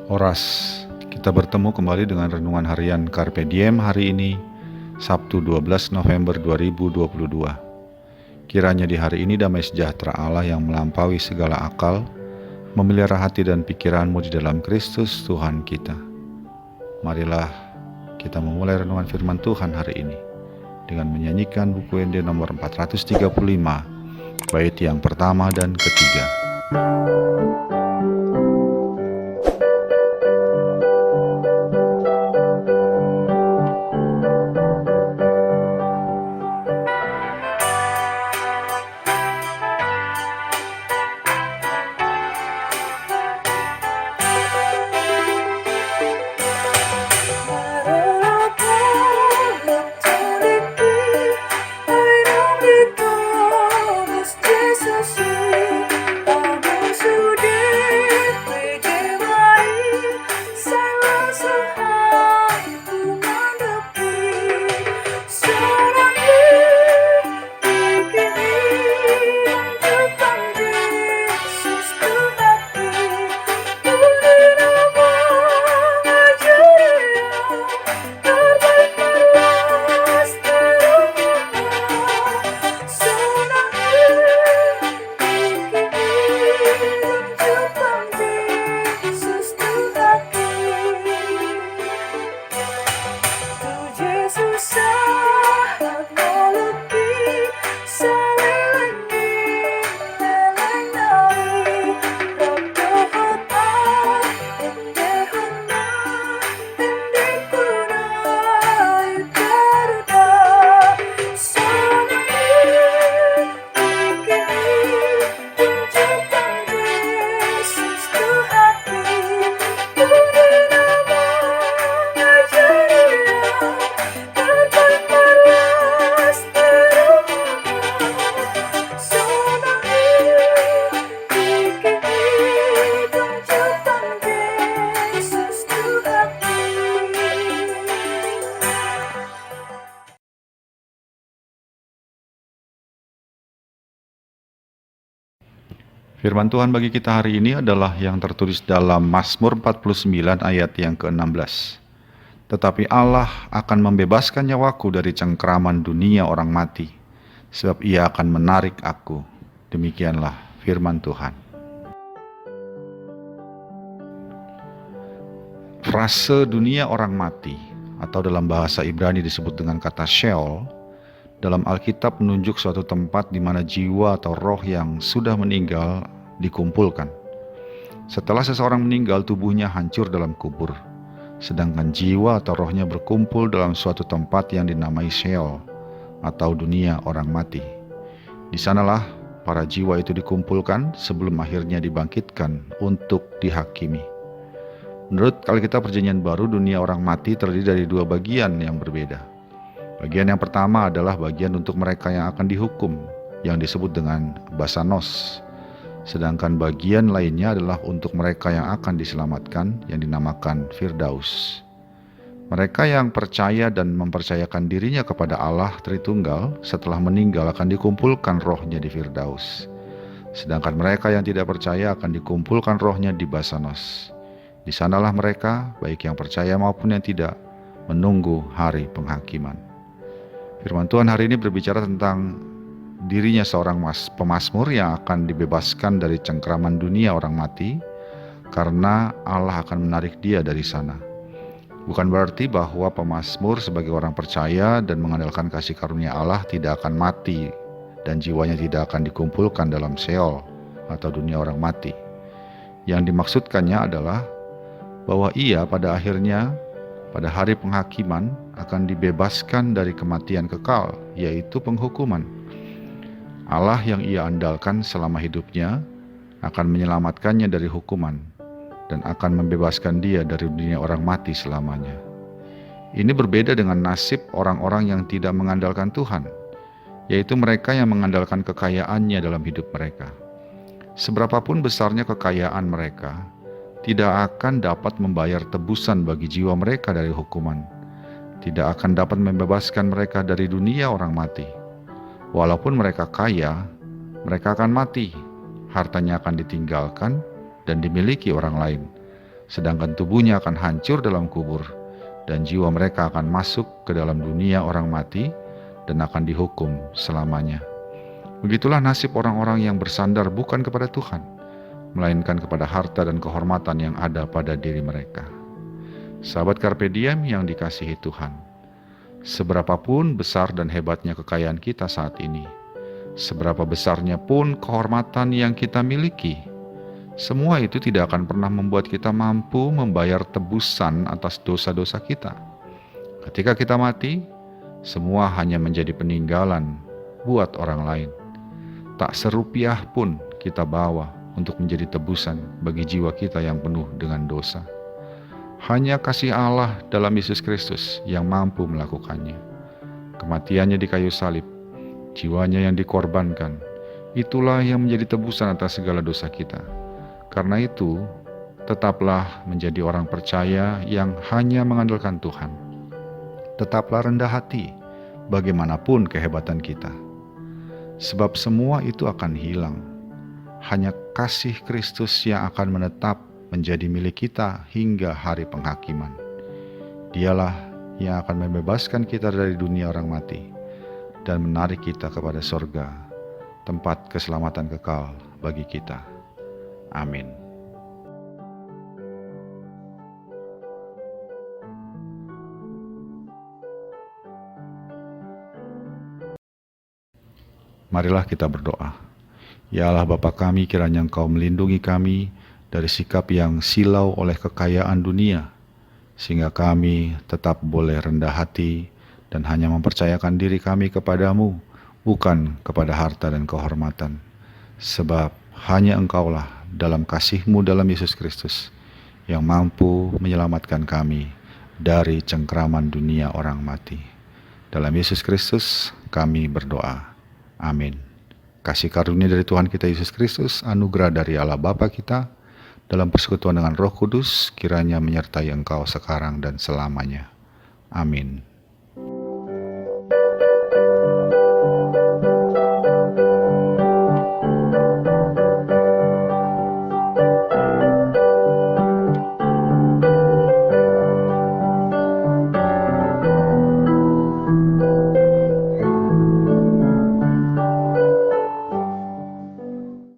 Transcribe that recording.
Horas, kita bertemu kembali dengan renungan harian Carpe Diem hari ini, Sabtu 12 November 2022. Kiranya di hari ini damai sejahtera Allah yang melampaui segala akal, memelihara hati dan pikiranmu di dalam Kristus Tuhan kita. Marilah kita memulai renungan firman Tuhan hari ini dengan menyanyikan buku ND nomor 435, bait yang pertama dan ketiga. Firman Tuhan bagi kita hari ini adalah yang tertulis dalam Mazmur 49 ayat yang ke-16. Tetapi Allah akan membebaskan nyawaku dari cengkraman dunia orang mati, sebab Ia akan menarik aku. Demikianlah firman Tuhan. Frase dunia orang mati, atau dalam bahasa Ibrani disebut dengan kata Sheol, dalam Alkitab menunjuk suatu tempat di mana jiwa atau roh yang sudah meninggal dikumpulkan. Setelah seseorang meninggal, tubuhnya hancur dalam kubur, sedangkan jiwa atau rohnya berkumpul dalam suatu tempat yang dinamai Sheol, atau dunia orang mati. Di sanalah para jiwa itu dikumpulkan sebelum akhirnya dibangkitkan untuk dihakimi. Menurut Alkitab Perjanjian Baru, dunia orang mati terdiri dari dua bagian yang berbeda. Bagian yang pertama adalah bagian untuk mereka yang akan dihukum, yang disebut dengan basanos. Sedangkan bagian lainnya adalah untuk mereka yang akan diselamatkan, yang dinamakan firdaus. Mereka yang percaya dan mempercayakan dirinya kepada Allah Tritunggal setelah meninggal akan dikumpulkan rohnya di firdaus. Sedangkan mereka yang tidak percaya akan dikumpulkan rohnya di basanos. Di sanalah mereka, baik yang percaya maupun yang tidak, menunggu hari penghakiman. Firman Tuhan hari ini berbicara tentang dirinya seorang pemazmur yang akan dibebaskan dari cengkraman dunia orang mati, karena Allah akan menarik dia dari sana. Bukan berarti bahwa pemazmur sebagai orang percaya dan mengandalkan kasih karunia Allah tidak akan mati dan jiwanya tidak akan dikumpulkan dalam Sheol atau dunia orang mati. Yang dimaksudkannya adalah bahwa ia pada akhirnya, pada hari penghakiman, akan dibebaskan dari kematian kekal, yaitu penghukuman. Allah yang ia andalkan selama hidupnya akan menyelamatkannya dari hukuman dan akan membebaskan dia dari dunia orang mati selamanya. Ini berbeda dengan nasib orang-orang yang tidak mengandalkan Tuhan, yaitu mereka yang mengandalkan kekayaannya dalam hidup mereka. Seberapapun besarnya kekayaan mereka, tidak akan dapat membayar tebusan bagi jiwa mereka dari hukuman, tidak akan dapat membebaskan mereka dari dunia orang mati. Walaupun mereka kaya, mereka akan mati, hartanya akan ditinggalkan dan dimiliki orang lain. sedangkan tubuhnya akan hancur dalam kubur, dan jiwa mereka akan masuk ke dalam dunia orang mati dan akan dihukum selamanya. Begitulah nasib orang-orang yang bersandar bukan kepada Tuhan, melainkan kepada harta dan kehormatan yang ada pada diri mereka. Sahabat Carpe Diem yang dikasihi Tuhan, seberapapun besar dan hebatnya kekayaan kita saat ini, seberapa besarnya pun kehormatan yang kita miliki, semua itu tidak akan pernah membuat kita mampu membayar tebusan atas dosa-dosa kita. Ketika kita mati, semua hanya menjadi peninggalan buat orang lain. Tak serupiah pun kita bawa untuk menjadi tebusan bagi jiwa kita yang penuh dengan dosa. Hanya kasih Allah dalam Yesus Kristus yang mampu melakukannya. Kematiannya di kayu salib, jiwanya yang dikorbankan, itulah yang menjadi tebusan atas segala dosa kita. Karena itu, tetaplah menjadi orang percaya yang hanya mengandalkan Tuhan. Tetaplah rendah hati, bagaimanapun kehebatan kita. Sebab semua itu akan hilang. Hanya kasih Kristus yang akan menetap menjadi milik kita hingga hari penghakiman. Dialah yang akan membebaskan kita dari dunia orang mati dan menarik kita kepada sorga, tempat keselamatan kekal bagi kita. Amin. Marilah kita berdoa. Ya Allah Bapa kami, kiranya Engkau melindungi kami dari sikap yang silau oleh kekayaan dunia, sehingga kami tetap boleh rendah hati dan hanya mempercayakan diri kami kepadamu, bukan kepada harta dan kehormatan. Sebab hanya Engkaulah dalam kasih-Mu dalam Yesus Kristus yang mampu menyelamatkan kami dari cengkraman dunia orang mati. Dalam Yesus Kristus kami berdoa. Amin. Kasih karunia dari Tuhan kita Yesus Kristus, anugerah dari Allah Bapa kita, dalam persekutuan dengan Roh Kudus, kiranya menyertai engkau sekarang dan selamanya. Amin.